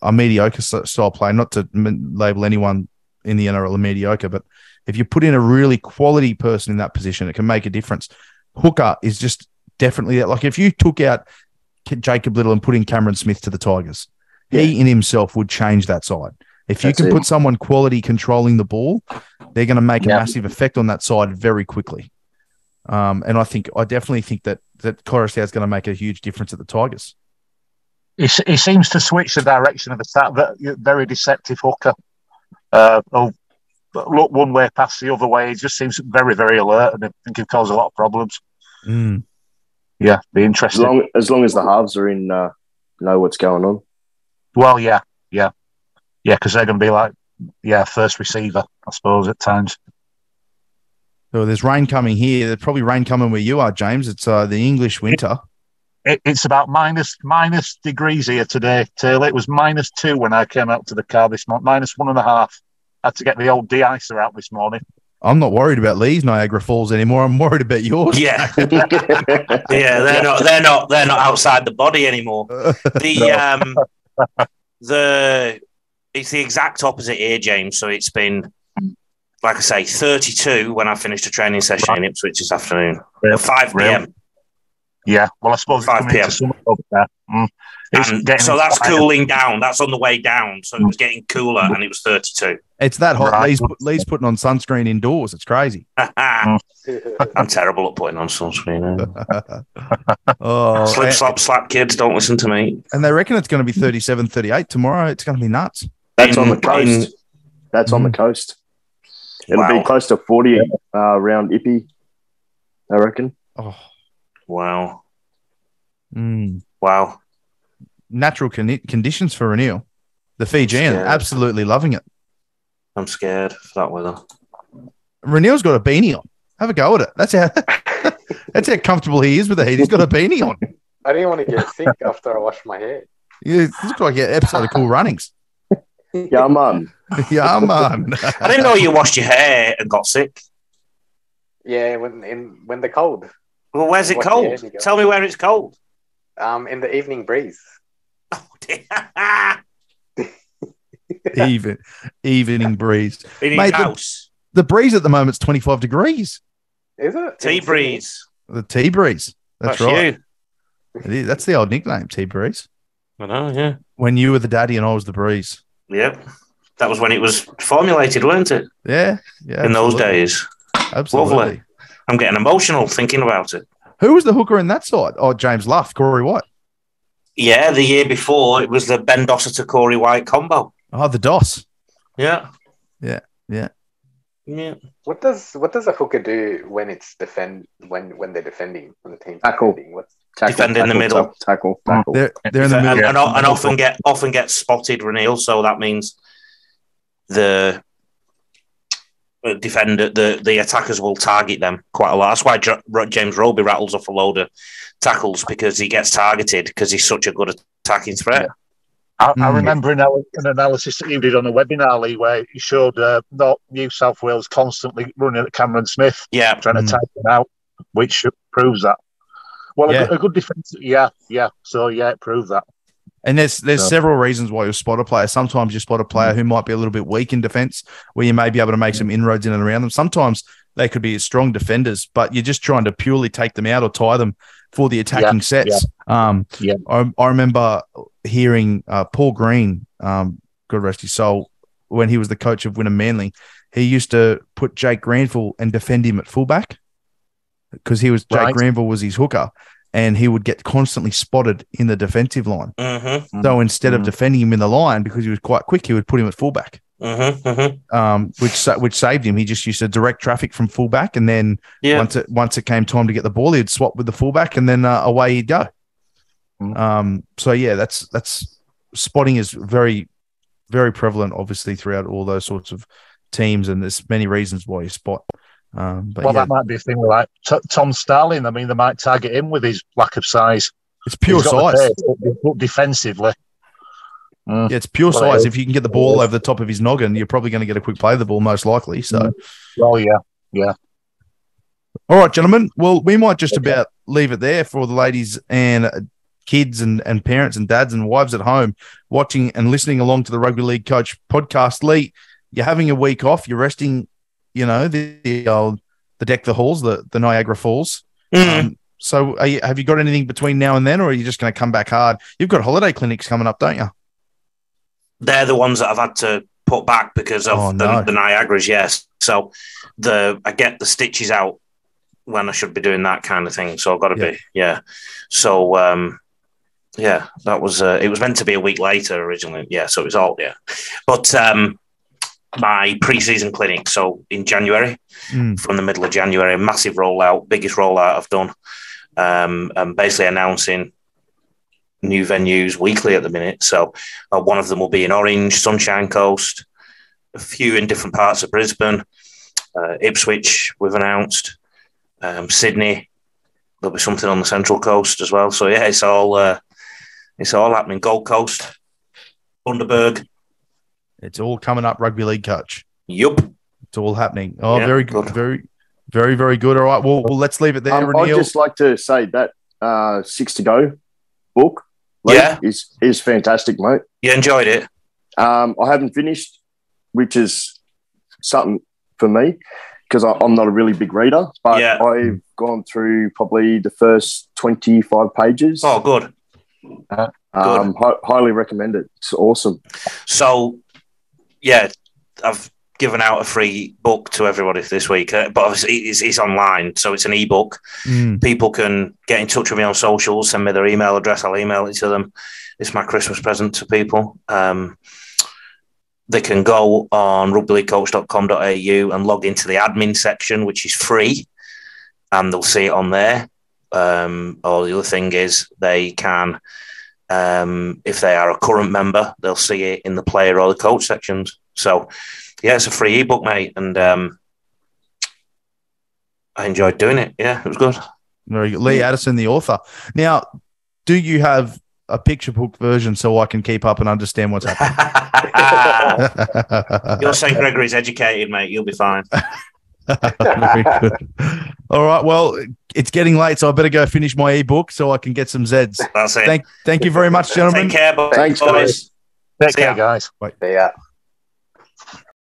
a mediocre style play, not to label anyone in the NRL a mediocre, but if you put in a really quality person in that position, it can make a difference. Hooker is just definitely that. Like if you took out Jacob Little and put in Cameron Smith to the Tigers, he in himself would change that side. If you can put someone quality controlling the ball, they're going to make a massive effect on that side very quickly. And I definitely think that Coruscant is going to make a huge difference at the Tigers. He seems to switch the direction of the start. Very deceptive hooker. Look one way past the other way. He just seems very, very alert, and I think he'll cause a lot of problems. Yeah, be interesting. As long as the halves are in, know what's going on. Well, yeah, because they're going to be like, first receiver, I suppose, at times. So there's rain coming here. There's probably rain coming where you are, James. It's the English winter. It's about minus degrees here today, Taylor. It was -2 when I came out to the car this morning, -1.5. I had to get the old de-icer out this morning. I'm not worried about Lee's Niagara Falls anymore. I'm worried about yours. Yeah, they're not outside the body anymore. It's the exact opposite here, James. So it's been, like I say, 32 when I finished a training session in Ipswich this afternoon. 5 p.m. Yeah, well, I suppose 5 p.m. over there. So that's cooling down. That's on the way down. So it was getting cooler, and it was 32. It's that hot. Right. Lee's putting on sunscreen indoors. It's crazy. I'm terrible at putting on sunscreen. Slip, slap, kids. Don't listen to me. And they reckon it's going to be 37, 38 tomorrow. It's going to be nuts. That's on the coast. That's on the coast. It'll be close to 40 around Ippy, I reckon. Oh, wow. Wow. Natural conditions for Raneel. The Fijian, absolutely loving it. I'm scared for that weather. Raneel's got a beanie on. Have a go at it. That's how comfortable he is with the heat. He's got a beanie on. I didn't want to get sick after I washed my hair. You look like an episode of Cool Runnings. Yeah, man. Yeah, man. I didn't know you washed your hair and got sick. Yeah, when they're cold. Well, where's it cold? Tell me where it's cold. In the evening breeze. Oh, dear. Evening breeze. In his house. The breeze at the moment is 25 degrees. Is it? Tea breeze. The tea breeze. That's right. You. It is. That's the old nickname, tea breeze. I know, yeah. When you were the daddy and I was the breeze. Yep. That was when it was formulated, weren't it? Yeah. In those days. Absolutely. Lovely. I'm getting emotional thinking about it. Who was the hooker in that side? Oh, James Luff, Corey White. Yeah, the year before, it was the Ben Dosser to Corey White combo. Oh, the DOS. Yeah. What does a hooker do when it's when they're defending, when the team's Tackle. defending? Defend in the middle. Tackle. They're in the middle. And often get spotted, Raneel, so that means the defender, the attackers will target them quite a lot. That's why James Roby rattles off a load of tackles, because he gets targeted because he's such a good attacking threat. I remember an analysis that you did on a webinar, Lee, where you showed New South Wales constantly running at Cameron Smith, trying to take him out, which proves that. Well, a good defence, So, it proves that. And there's several reasons why you spot a player. Sometimes you spot a player who might be a little bit weak in defence, where you may be able to make some inroads in and around them. Sometimes they could be strong defenders, but you're just trying to purely take them out or tie them for the attacking sets. I remember hearing Paul Green, God rest his soul, when he was the coach of Wynnum Manly, he used to put Jake Granville and defend him at fullback, because Jake Granville was his hooker, and he would get constantly spotted in the defensive line. So instead of defending him in the line, because he was quite quick, he would put him at fullback, which saved him. He just used to direct traffic from fullback, and then once it came time to get the ball, he'd swap with the fullback, and then away he'd go. That's spotting is very, very prevalent, obviously, throughout all those sorts of teams, and there's many reasons why you spot. That might be a thing like Tom Starling. I mean, they might target him with his lack of size. It's pure size. But defensively. It's pure size. If you can get the ball over the top of his noggin, you're probably going to get a quick play of the ball, most likely. So, All right, gentlemen. Well, we might just about leave it there for the ladies and kids and parents and dads and wives at home watching and listening along to the Rugby League Coach podcast. Lee, you're having a week off. You're resting. The deck, the halls, the Niagara Falls. So have you got anything between now and then, or are you just going to come back hard? You've got holiday clinics coming up, don't you? They're the ones that I've had to put back because of the Niagaras, yes. So I get the stitches out when I should be doing that kind of thing. So I've got to be, So, that was, it was meant to be a week later originally. Yeah, so it was all, But my pre-season clinic, so in January, from the middle of January, massive rollout, biggest rollout I've done, and basically announcing new venues weekly at the minute. So one of them will be in Orange, Sunshine Coast, a few in different parts of Brisbane, Ipswich we've announced, Sydney, there'll be something on the Central Coast as well. So it's all happening. Gold Coast, Bundaberg. It's all coming up, Rugby League Coach. Yup. It's all happening. Oh, very good. Very, very, very good. All right. Well, let's leave it there, Raneel. I'd just like to say that 6 to Go book is fantastic, mate. You enjoyed it? I haven't finished, which is something for me because I'm not a really big reader, but I've gone through probably the first 25 pages. Oh, good. Highly recommend it. It's awesome. So, I've given out a free book to everybody this week, but obviously it's online, so it's an ebook. People can get in touch with me on socials, send me their email address, I'll email it to them. It's my Christmas present to people. They can go on rugbyleaguecoach.com.au and log into the admin section, which is free, and they'll see it on there. Or the other thing is they can, if they are a current member, they'll see it in the player or the coach sections. So, it's a free ebook, mate, and I enjoyed doing it. Yeah, it was good. Very good. Lee Addison, the author. Now, do you have a picture book version so I can keep up and understand what's happening? You're St. Gregory's educated, mate. You'll be fine. Very good. All right. Well, it's getting late, so I better go finish my ebook so I can get some Zeds. That's it. Thank you very much, gentlemen. Take care, boys. Thanks, guys. Take care, guys. See ya.